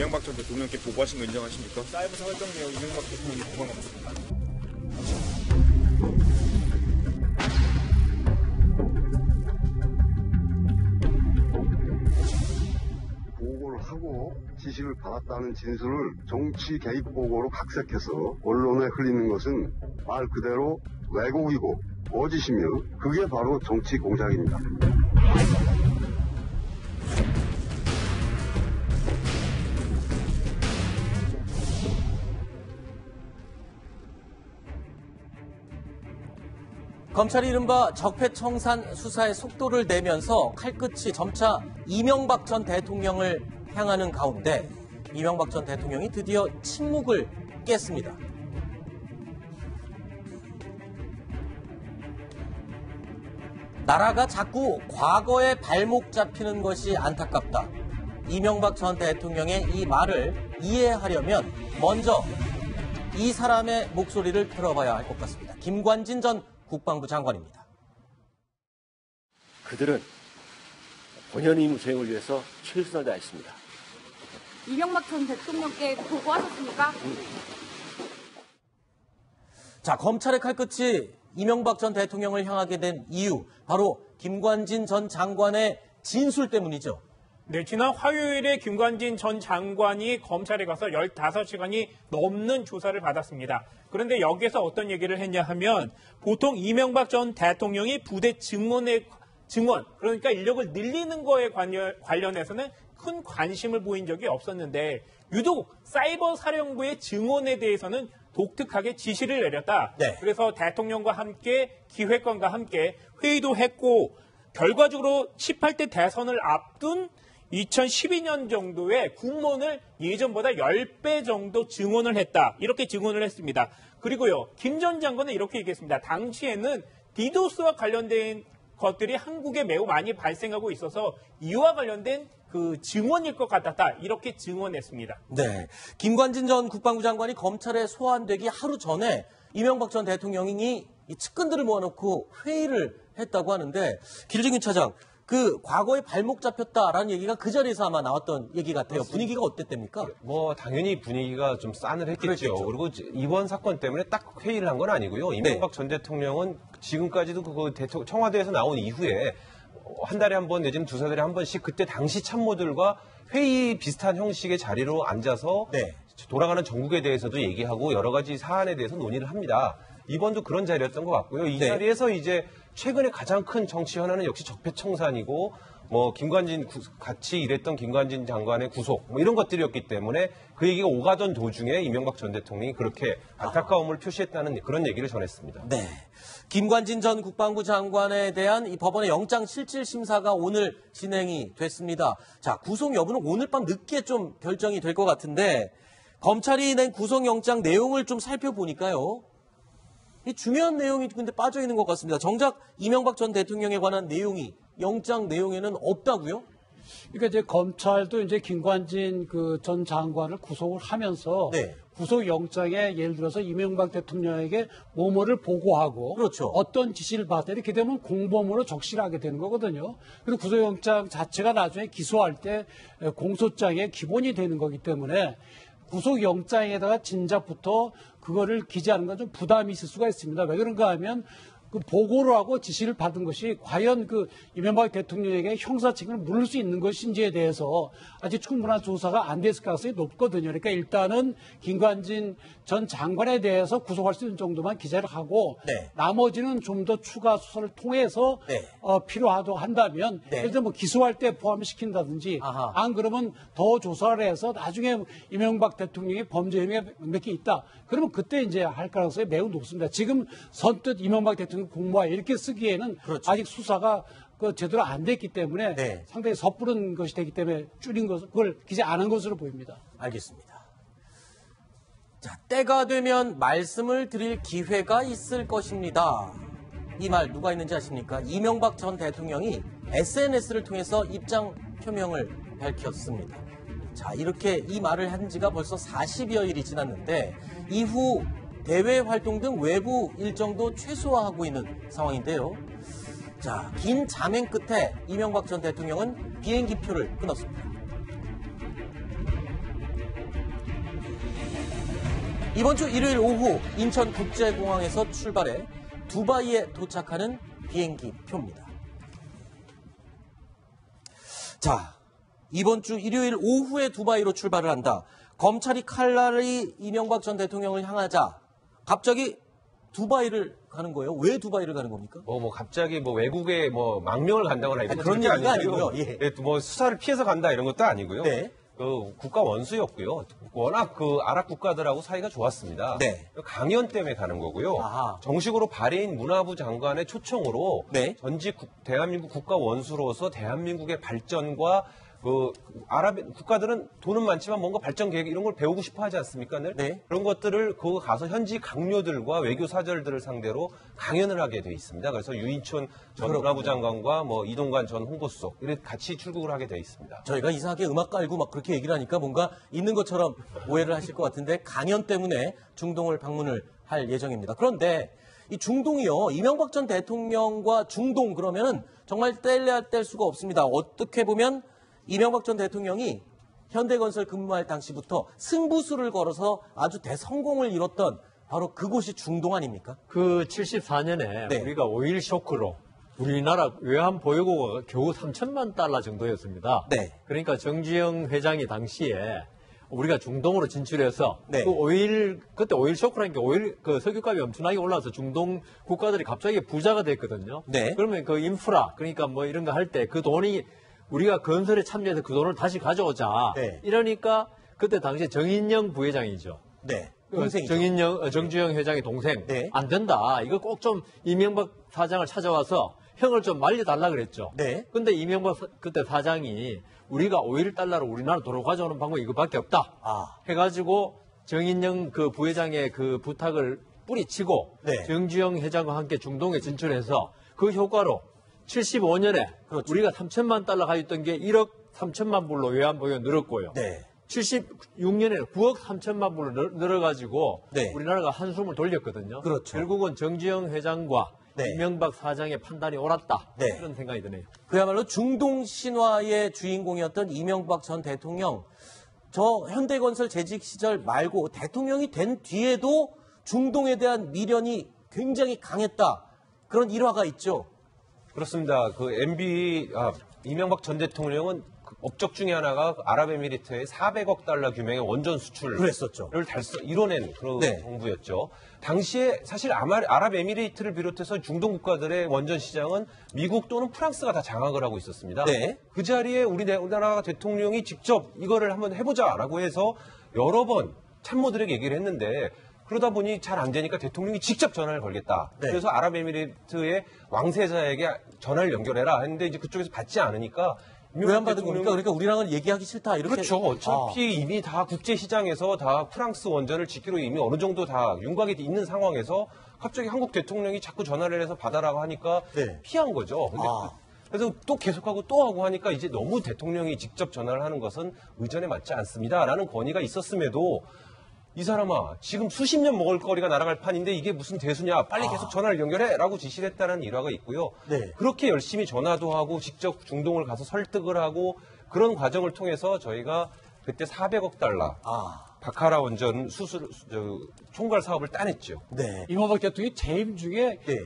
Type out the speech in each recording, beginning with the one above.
이명박 전 대통령께 보고하신 거 인정하십니까? 사이버사 활동 내용 이명박 대통령이 보고했습니다. 보고를 하고 지시를 받았다는 진술을 정치 개입 보고로 각색해서 언론에 흘리는 것은 말 그대로 왜곡이고 거짓이며 그게 바로 정치 공작입니다. 검찰이 이른바 적폐청산 수사의 속도를 내면서 칼끝이 점차 이명박 전 대통령을 향하는 가운데 이명박 전 대통령이 드디어 침묵을 깼습니다. 나라가 자꾸 과거에 발목 잡히는 것이 안타깝다. 이명박 전 대통령의 이 말을 이해하려면 먼저 이 사람의 목소리를 들어봐야 할 것 같습니다. 김관진 전 국방부 장관입니다. 그들은 본연 임무 수행을 위해서 최선을 다했습니다. 이명박 전 대통령께 보고하셨습니까? 자, 검찰의 칼끝이 이명박 전 대통령을 향하게 된 이유, 바로 김관진 전 장관의 진술 때문이죠. 네, 지난 화요일에 김관진 전 장관이 검찰에 가서 15시간이 넘는 조사를 받았습니다. 그런데 여기서 어떤 얘기를 했냐 하면 보통 이명박 전 대통령이 부대 증원, 그러니까 인력을 늘리는 거에 관련해서는 큰 관심을 보인 적이 없었는데 유독 사이버 사령부의 증원에 대해서는 독특하게 지시를 내렸다. 네. 그래서 대통령과 함께 기획관과 함께 회의도 했고 결과적으로 18대 대선을 앞둔 2012년 정도에 군문을 예전보다 10배 정도 증원을 했다. 이렇게 증언을 했습니다. 그리고요, 김 전 장관은 이렇게 얘기했습니다. 당시에는 디도스와 관련된 것들이 한국에 매우 많이 발생하고 있어서 이와 관련된 그 증언일 것 같았다. 이렇게 증언했습니다. 네, 김관진 전 국방부 장관이 검찰에 소환되기 하루 전에 이명박 전 대통령이 이 측근들을 모아놓고 회의를 했다고 하는데 길정윤 차장, 그 과거에 발목 잡혔다라는 얘기가 그 자리에서 아마 나왔던 얘기 같아요. 그렇습니다. 분위기가 어땠답니까? 뭐 당연히 분위기가 좀 싸늘했겠죠. 그렇겠죠. 그리고 이번 사건 때문에 딱 회의를 한 건 아니고요. 이명박 전 대통령은 지금까지도 그 청와대에서 나온 이후에 한 달에 한 번 내지는 두세 달에 한 번씩 그때 당시 참모들과 회의 비슷한 형식의 자리로 앉아서 돌아가는 전국에 대해서도 얘기하고 여러 가지 사안에 대해서 논의를 합니다. 이번도 그런 자리였던 것 같고요. 이 자리에서 이제 최근에 가장 큰 정치 현안은 역시 적폐청산이고 뭐 같이 일했던 김관진 장관의 구속 뭐 이런 것들이었기 때문에 그 얘기가 오가던 도중에 이명박 전 대통령이 그렇게 안타까움을 표시했다는 그런 얘기를 전했습니다. 네, 김관진 전 국방부 장관에 대한 이 법원의 영장 실질 심사가 오늘 진행이 됐습니다. 자, 구속 여부는 오늘 밤 늦게 좀 결정이 될 것 같은데 검찰이 낸 구속영장 내용을 좀 살펴보니까요. 이 중요한 내용이 근데 빠져 있는 것 같습니다. 정작 이명박 전 대통령에 관한 내용이 영장 내용에는 없다고요? 그러니까 이제 검찰도 이제 김관진 그 전 장관을 구속을 하면서 구속 영장에 예를 들어서 이명박 대통령에게 뭐뭐를 보고하고 그렇죠. 어떤 지시를 받았다 이렇게 되면 공범으로 적시를 하게 되는 거거든요. 그리고 구속영장 자체가 나중에 기소할 때 공소장의 기본이 되는 거기 때문에 구속영장에다가 진작부터 그거를 기재하는 건 좀 부담이 있을 수가 있습니다. 왜 그런가 하면 그 보고를 하고 지시를 받은 것이 과연 그 이명박 대통령에게 형사 책임을 물을 수 있는 것인지에 대해서 아직 충분한 조사가 안 됐을 가능성이 높거든요. 그러니까 일단은 김관진 전 장관에 대해서 구속할 수 있는 정도만 기재를 하고 나머지는 좀 더 추가 수사를 통해서 필요하다고 한다면 예를 들어 뭐 기소할 때 포함시킨다든지 안 그러면 더 조사를 해서 나중에 이명박 대통령이 범죄 혐의가 몇 개 있다. 그러면 그때 이제 할 가능성이 매우 높습니다. 지금 선뜻 이명박 대통령 공모하 이렇게 쓰기에는 아직 수사가 제대로 안 됐기 때문에 상당히 섣부른 것이 되기 때문에 줄인 것을 그걸 기재 안 한 것으로 보입니다. 알겠습니다. 자, 때가 되면 말씀을 드릴 기회가 있을 것입니다. 이 말 누가 있는지 아십니까? 이명박 전 대통령이 SNS를 통해서 입장 표명을 밝혔습니다. 자, 이렇게 이 말을 한 지가 벌써 40여일이 지났는데 이후 대외 활동 등 외부 일정도 최소화하고 있는 상황인데요. 자, 긴 잠행 끝에 이명박 전 대통령은 비행기표를 끊었습니다. 이번 주 일요일 오후 인천국제공항에서 출발해 두바이에 도착하는 비행기 표입니다. 자, 이번 주 일요일 오후에 두바이로 출발을 한다. 검찰이 칼날이 이명박 전 대통령을 향하자 갑자기 두바이를 가는 거예요. 왜 두바이를 가는 겁니까? 갑자기 외국에 망명을 간다거나 이런 그런 것도 얘기가 아니고요. 예. 수사를 피해서 간다 이런 것도 아니고요. 네. 국가 원수였고요. 워낙 아랍 국가들하고 사이가 좋았습니다. 네. 강연 때문에 가는 거고요. 아하. 정식으로 바레인 문화부 장관의 초청으로 네. 전직 대한민국 국가 원수로서 대한민국의 발전과 아랍 국가들은 돈은 많지만 뭔가 발전 계획 이런 걸 배우고 싶어 하지 않습니까? 네. 그런 것들을 가서 현지 강요들과 외교 사절들을 상대로 강연을 하게 돼 있습니다. 그래서 유인촌 전 문화부 장관과 이동관 전 홍보수석 이렇게 같이 출국을 하게 돼 있습니다. 저희가 이상하게 음악 깔고 막 그렇게 얘기를 하니까 뭔가 있는 것처럼 오해를 하실 것 같은데 강연 때문에 중동을 방문을 할 예정입니다. 그런데 이 중동이요. 이명박 전 대통령과 중동 그러면은 정말 뗄래야 뗄 수가 없습니다. 어떻게 보면 이명박 전 대통령이 현대건설 근무할 당시부터 승부수를 걸어서 아주 대성공을 이뤘던 바로 그곳이 중동 아닙니까? 그 74년에 네. 우리가 오일 쇼크로 우리나라 외환 보유고가 겨우 3천만 달러 정도였습니다. 네. 그러니까 정주영 회장이 당시에 우리가 중동으로 진출해서 네. 그때 오일 쇼크라는 게 석유값이 엄청나게 올라서 중동 국가들이 갑자기 부자가 됐거든요. 네. 그러면 그 인프라 그러니까 이런 거 할 때 그 돈이 우리가 건설에 참여해서 그 돈을 다시 가져오자. 네. 이러니까 그때 당시에 정인영 부회장이죠. 네. 동생이죠. 정주영 회장의 동생. 네. 안 된다. 이거 꼭 좀 이명박 사장을 찾아와서 형을 좀 말려달라 그랬죠. 네. 근데 이명박 그때 사장이 우리가 5.1달러로 우리나라 돈을 가져오는 방법이 이거밖에 없다. 해가지고 정인영 그 부회장의 그 부탁을 뿌리치고 네. 정주영 회장과 함께 중동에 진출해서 그 효과로 75년에 그렇죠. 우리가 3천만 달러 가졌던 게 1억 3천만 불로 외환보유가 늘었고요. 네. 76년에는 9억 3천만 불로 늘어가지고 네. 우리나라가 한숨을 돌렸거든요. 그렇죠. 결국은 정주영 회장과 네. 이명박 사장의 판단이 옳았다. 네. 그런 생각이 드네요. 그야말로 중동 신화의 주인공이었던 이명박 전 대통령. 저 현대건설 재직 시절 말고 대통령이 된 뒤에도 중동에 대한 미련이 굉장히 강했다. 그런 일화가 있죠. 그렇습니다. 이명박 전 대통령은 업적 중에 하나가 아랍에미리트의 400억 달러 규모의 원전 수출을 그랬었죠. 이뤄낸 그런 네. 정부였죠. 당시에 사실 아랍에미리트를 비롯해서 중동 국가들의 원전 시장은 미국 또는 프랑스가 다 장악을 하고 있었습니다. 네. 그 자리에 우리나라 대통령이 직접 이거를 한번 해보자라고 해서 여러 번 참모들에게 얘기를 했는데 그러다 보니 잘 안 되니까 대통령이 직접 전화를 걸겠다. 네. 그래서 아랍에미리트의 왕세자에게 전화를 연결해라 했는데 이제 그쪽에서 받지 않으니까 왜 안 받은 겁니까? 그러니까 우리랑은 얘기하기 싫다 이렇게. 그렇죠. 어차피 이미 다 국제 시장에서 다 프랑스 원전을 짓기로 이미 어느 정도 다 윤곽이 있는 상황에서 갑자기 한국 대통령이 자꾸 전화를 해서 받아라고 하니까 네. 피한 거죠. 근데 그래서 또 계속하고 또 하고 하니까 이제 너무 대통령이 직접 전화를 하는 것은 의전에 맞지 않습니다라는 건의가 있었음에도 이 사람아 지금 수십 년 먹을 거리가 날아갈 판인데 이게 무슨 대수냐 빨리 계속 전화를 연결해라고 지시를 했다는 일화가 있고요. 네. 그렇게 열심히 전화도 하고 직접 중동을 가서 설득을 하고 그런 과정을 통해서 저희가 그때 400억 달러 바카라 원전 총괄 사업을 따냈죠. 네. 이명박 대통령이 재임 중에 네.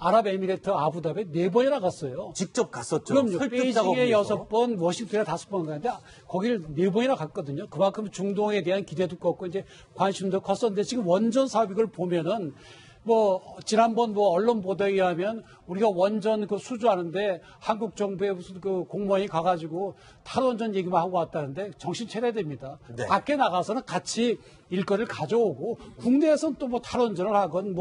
아랍에미레이트 아부다비에 4번이나 갔어요. 직접 갔었죠. 그럼요. 설득 베이징에 작업을 위해서. 6번, 워싱턴에 5번 가는데 거기를 4번이나 갔거든요. 그만큼 중동에 대한 기대도 컸고 이제 관심도 컸었는데 지금 원전 사업 이걸 보면은 지난번 언론 보도에 의하면 우리가 원전 수주하는데 한국 정부의 무슨 공무원이 가가지고 탈원전 얘기만 하고 왔다는데 정신 차려야 됩니다. 네. 밖에 나가서는 같이 일거리를 가져오고 국내에서는 또 탈원전을 하건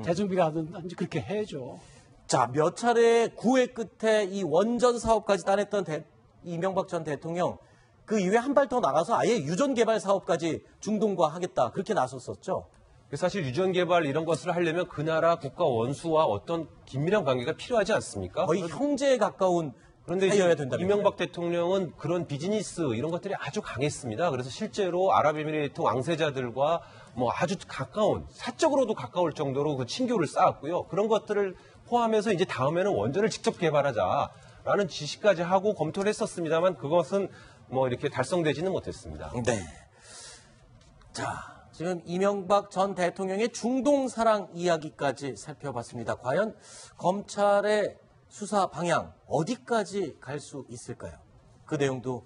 대중비라든지 그렇게 해야죠. 자, 몇 차례 구애 끝에 이 원전 사업까지 따냈던 이명박 전 대통령 그 이후에 한 발 더 나가서 아예 유전 개발 사업까지 중동과 하겠다 그렇게 나섰었죠. 사실 유전 개발 이런 것을 하려면 그 나라 국가 원수와 어떤 긴밀한 관계가 필요하지 않습니까? 거의 형제에 가까운 그런데 사이여야 된다. 이명박 대통령은 그런 비즈니스 이런 것들이 아주 강했습니다. 그래서 실제로 아랍에미리트 왕세자들과 아주 가까운 사적으로도 가까울 정도로 그 친교를 쌓았고요. 그런 것들을 포함해서 이제 다음에는 원전을 직접 개발하자라는 지시까지 하고 검토를 했었습니다만 그것은 이렇게 달성되지는 못했습니다. 네. 자, 지금 이명박 전 대통령의 중동 사랑 이야기까지 살펴봤습니다. 과연 검찰의 수사 방향 어디까지 갈 수 있을까요? 그 내용도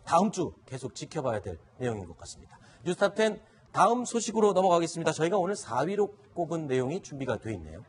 다음 주 계속 지켜봐야 될 내용인 것 같습니다. 뉴스탑10 다음 소식으로 넘어가겠습니다. 저희가 오늘 4위로 꼽은 내용이 준비가 돼 있네요.